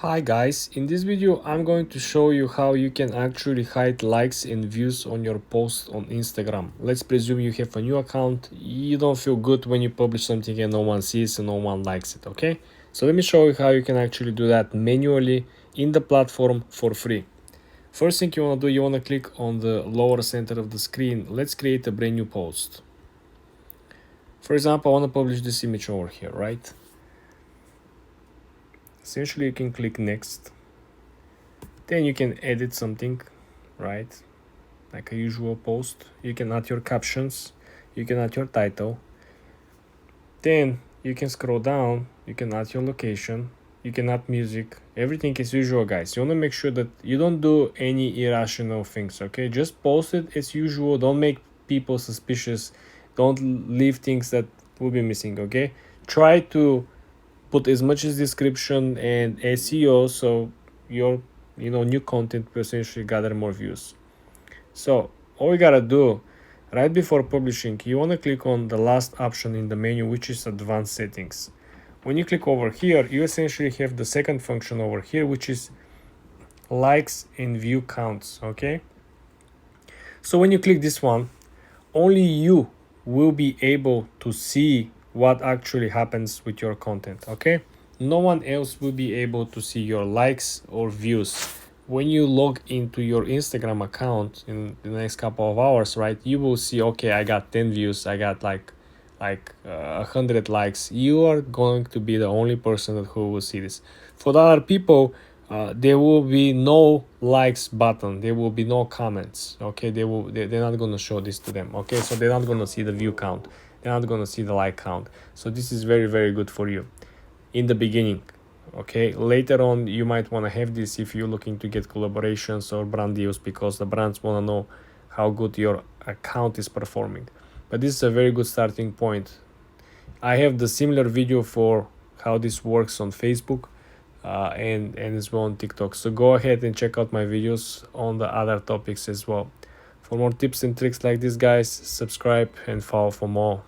Hi guys, in this video I'm going to show you how you can actually hide likes and views on your post on Instagram. Let's presume you have a new account, you don't feel good when you publish something and no one sees and no one likes it, okay? So let me show you how you can actually do that manually in the platform for free. First thing you want to do, you want to click on the lower center of the screen. Let's create a brand new post. For example, I want to publish this image over here, right? Essentially you can click next. Then you can edit something, right? Like a usual post. You can add your captions, you can add your title. Then you can scroll down, you can add your location, you can add music. Everything is usual, guys. You want to make sure that you don't do any irrational things, okay? Just post it as usual. Don't make people suspicious. Don't leave things that will be missing, okay? Try to put as much as description and SEO so your new content will essentially gather more views. So all we gotta do right before publishing, you want to click on the last option in the menu, which is advanced settings. When you click over here, you essentially have the second function over here, which is likes and view counts. Okay, so when you click this one, only you will be able to see what actually happens with your content. Okay, no one else will be able to see your likes or views. When you log into your Instagram account in the next couple of hours, right, you will see, okay, I got 10 views, I got like 100 likes. You are going to be the only person who will see this. For the other people, there will be no likes button, there will be no comments. Okay, they're not going to show this to them. Okay, so they're not going to see the view count, they're not going to see the like count. So this is very, very good for you in the beginning. Okay, later on you might want to have this if you're looking to get collaborations or brand deals, because the brands want to know how good your account is performing. But this is a very good starting point. I have the similar video for how this works on Facebook, and as well on TikTok. So go ahead and check out my videos on the other topics as well. For more tips and tricks like this, guys, subscribe and follow for more.